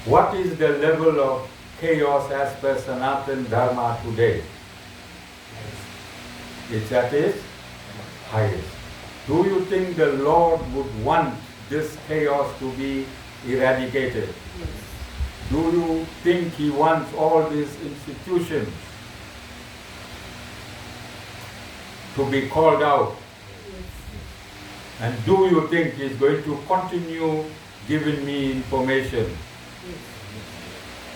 Speaker 1: What is the level of chaos as per Sanātana Dharma today? It's at its highest. Do you think the Lord would want this chaos to be eradicated?
Speaker 2: Yes.
Speaker 1: Do you think He wants all these institutions to be called out?
Speaker 2: Yes.
Speaker 1: And do you think He's going to continue giving me information?
Speaker 2: Yes.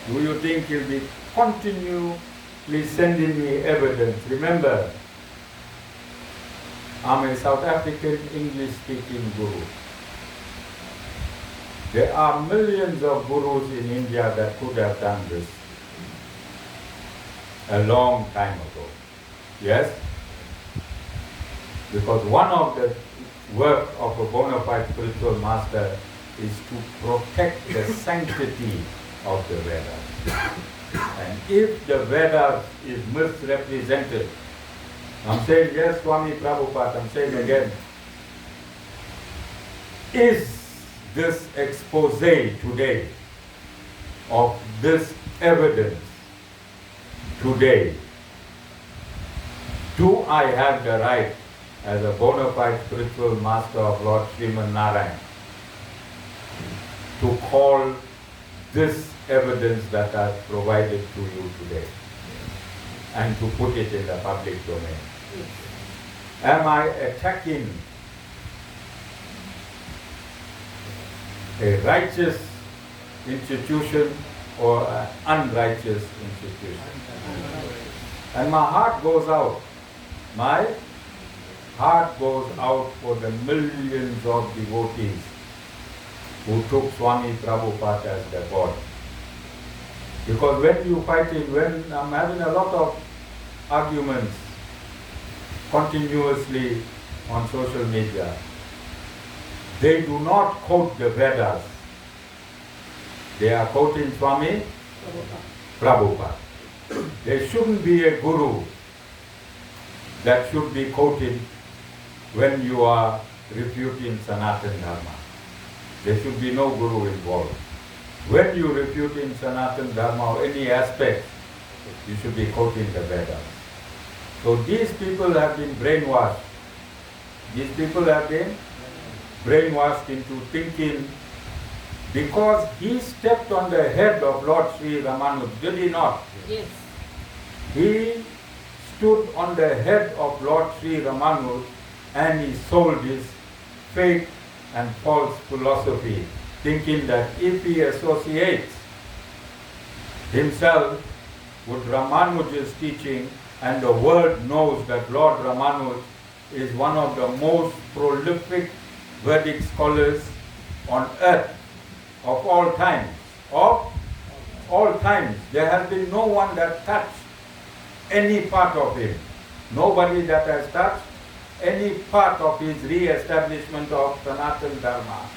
Speaker 1: Do you think He'll be continually sending me evidence? Remember, I'm a South African English-speaking guru. There are millions of gurus in India that could have done this a long time ago. Yes? Because one of the work of a bona fide spiritual master is to protect the sanctity of the Vedas. And if the Vedas is misrepresented, I'm saying yes, Swami Prabhupada, I'm saying again, is this expose today of this evidence today, do I have the right as a bona fide spiritual master of Lord Srimad Narayana to call this evidence that I've provided to you today and to put it in the public domain? Am I attacking a righteous institution or an unrighteous institution? And my heart goes out. My heart goes out for the millions of devotees who took Swami Prabhupada as their God. Because when you fighting, when I'm having a lot of arguments continuously on social media, they do not quote the Vedas. They are quoting Swami Prabhupada. There shouldn't be a guru that should be quoted when you are refuting Sanātana Dharma. There should be no guru involved. When you refuting Sanātana Dharma or any aspect, you should be quoting the Vedas. So these people have been brainwashed. These people have been brainwashed into thinking, because he stepped on the head of Lord Sri Ramanuj, did he not?
Speaker 2: Yes.
Speaker 1: He stood on the head of Lord Sri Ramanuj and he sold his fake and false philosophy, thinking that if he associates himself with Ramanuj's teaching, and the world knows that Lord Ramanuj is one of the most prolific Vedic scholars on earth of all times. Of all times. There has been no one that touched any part of him. Nobody that has touched any part of his re-establishment of Sanātana Dharma.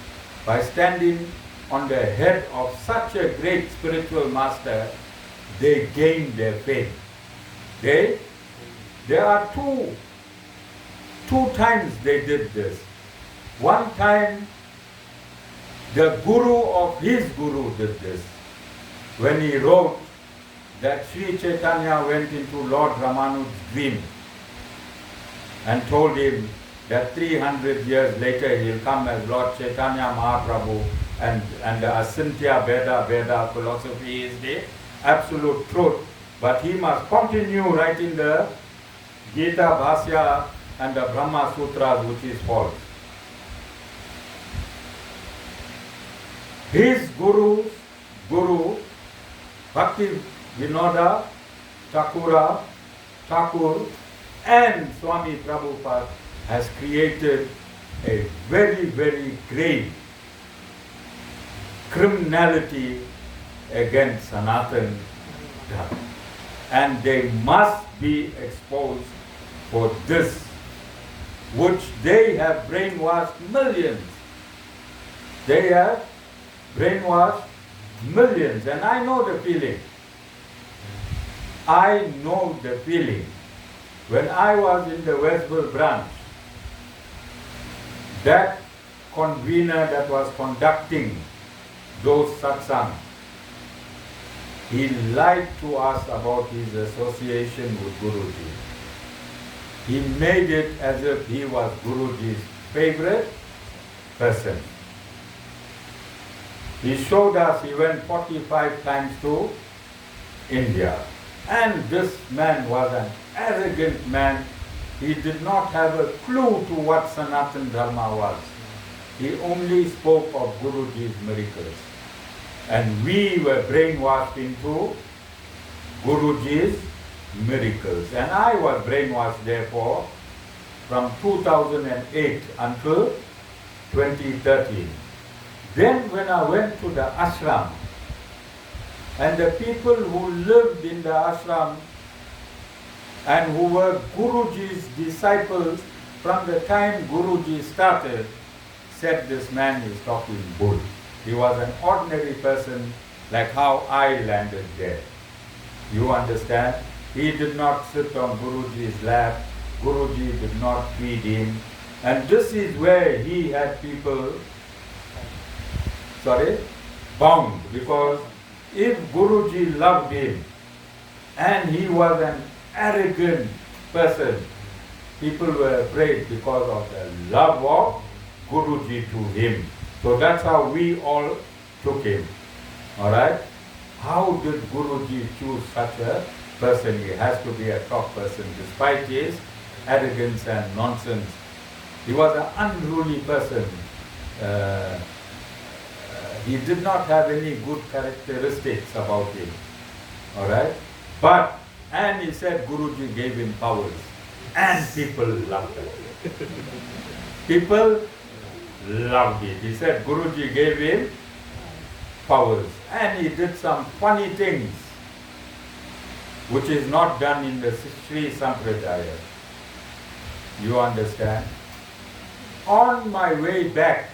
Speaker 1: By standing on the head of such a great spiritual master, they gained their faith. There are two times they did this. One time, the guru of his guru did this. When he wrote that Sri Chaitanya went into Lord Ramanuj's dream and told him that 300 years later he'll come as Lord Chaitanya Mahaprabhu, and the Asintya Veda philosophy is the absolute truth. But he must continue writing the Gītā, Bhāṣya and the Brahma Sutras, which is false. His guru, Bhakti Vinoda Thakur and Swami Prabhupada has created a very, very grave criminality against Sanātana Dharma. And they must be exposed for this, which they have brainwashed millions. They have brainwashed millions. And I know the feeling. I know the feeling. When I was in the Westville branch, that convener that was conducting those satsangs, he lied to us about his association with Guruji. He made it as if he was Guruji's favorite person. He showed us he went 45 times to India. And this man was an arrogant man. He did not have a clue to what Sanātana Dharma was. He only spoke of Guruji's miracles. And we were brainwashed into Guruji's miracles. And I was brainwashed, therefore, from 2008 until 2013. Then when I went to the ashram, and the people who lived in the ashram and who were Guruji's disciples from the time Guruji started, said this man is talking bull. He was an ordinary person like how I landed there. You understand? He did not sit on Guruji's lap. Guruji did not feed him. And this is where he had people, bound. Because if Guruji loved him and he was an arrogant person, people were afraid because of the love of Guruji to him. So that's how we all took him. Alright? How did Guruji choose such a person? He has to be a top person despite his arrogance and nonsense. He was an unruly person. He did not have any good characteristics about him. Alright? And he said Guruji gave him powers. And people loved it. People loved it. He said Guruji gave him powers. And he did some funny things which is not done in the Sri Sampradaya. You understand? On my way back,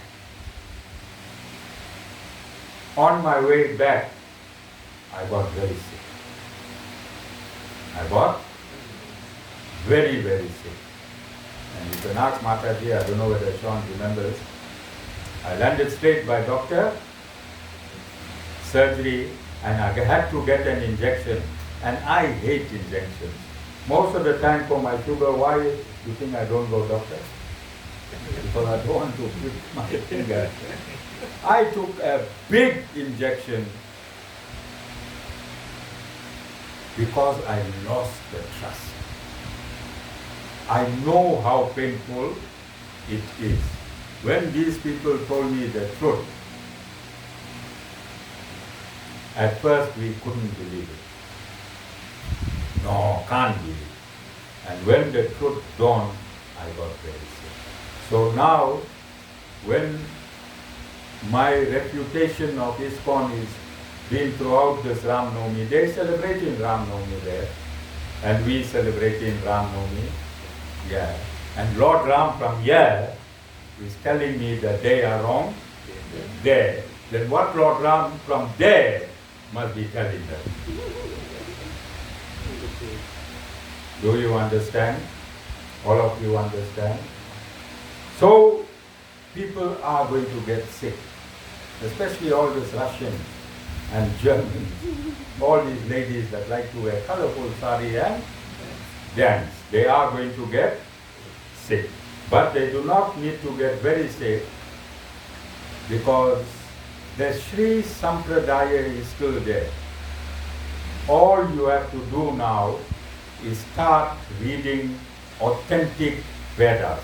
Speaker 1: I got very sick. I got very, very sick. And you can ask Mataji, I don't know whether Sean remembers. I landed straight by doctor, surgery, and I had to get an injection. And I hate injections. Most of the time for my sugar, why do you think I don't go doctor? Because I don't want to prick my finger. I took a big injection because I lost the trust. I know how painful it is. When these people told me the truth, at first we couldn't believe it. No, can't believe it. And when the truth dawned, I got very sick. So now, when my reputation of ISKCON is being throughout this Ram Navami, they celebrating Ram Navami there, and we celebrating Ram Navami. Yeah. And Lord Ram from here is telling me that they are wrong there. Then what Lord Ram from there must be telling them? Do you understand? All of you understand? So, people are going to get sick, especially all these Russians and Germans, all these ladies that like to wear colorful sari and dance. They are going to get sick. But they do not need to get very sick because the Sri Sampradaya is still there. All you have to do now is start reading authentic Vedas.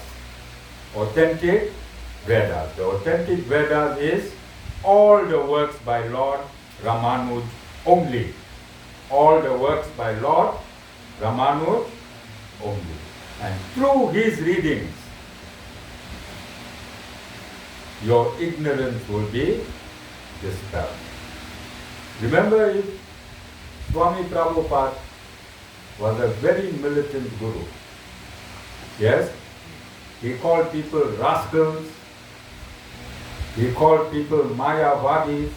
Speaker 1: Authentic Vedas. The authentic Vedas is all the works by Lord Ramanuj only. All the works by Lord Ramanuj only. And through his readings, your ignorance will be dispelled. Remember, Swami Prabhupada was a very militant guru. Yes? He called people rascals. He called people Mayavadis.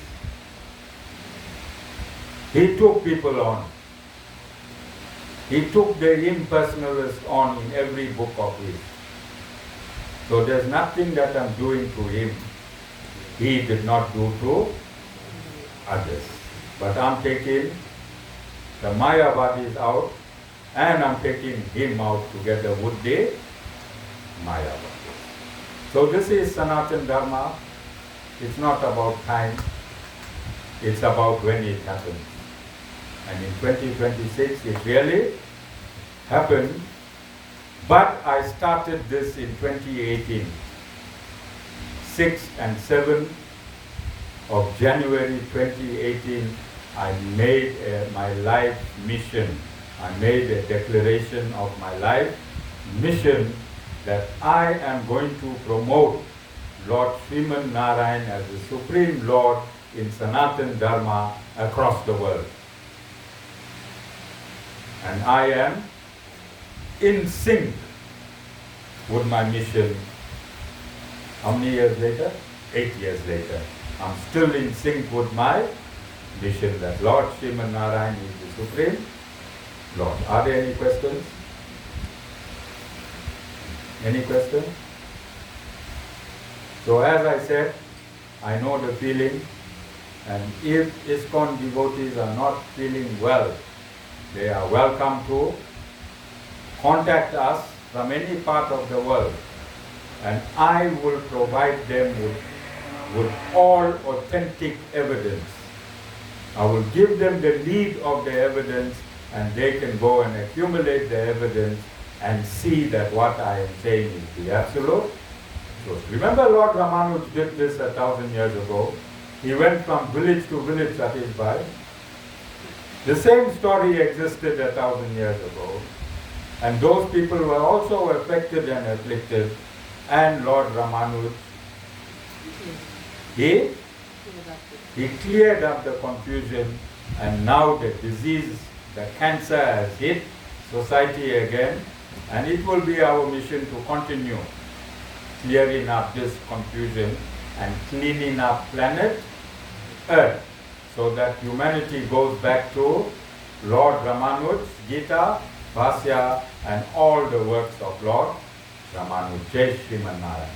Speaker 1: He took people on. He took the impersonalists on in every book of his. So there's nothing that I'm doing to him he did not do to others. But I'm taking the Mayavadis out and I'm taking him out together with the Mayavadis. So this is Sanātana Dharma. It's not about time. It's about when it happens. And in 2026 it really happened. But I started this in 2018. 6th and 7th of January 2018, I made my life mission. I made a declaration of my life mission that I am going to promote Lord Shrimad Narayana as the Supreme Lord in Sanātana Dharma across the world. And I am in sync with my mission. How many years later? 8 years later. I'm still in sync with my mission that Lord Srimad Narayana is the Supreme Lord. Are there any questions? Any questions? So as I said, I know the feeling, and if ISKCON devotees are not feeling well, they are welcome to contact us from any part of the world, and I will provide them with all authentic evidence. I will give them the lead of the evidence, and they can go and accumulate the evidence and see that what I am saying is the absolute truth. Remember Lord Ramanuj did this 1,000 years ago. He went from village to village, that is by. The same story existed 1,000 years ago. And those people were also affected and afflicted. And Lord Ramanuj, he cleared up the confusion, and now the disease, the cancer has hit society again, and it will be our mission to continue clearing up this confusion and cleaning up planet Earth, so that humanity goes back to Lord Ramanuj, Gītā, Bhāṣya, and all the works of Lord Ramanuj. Jai Shrimad Narayana.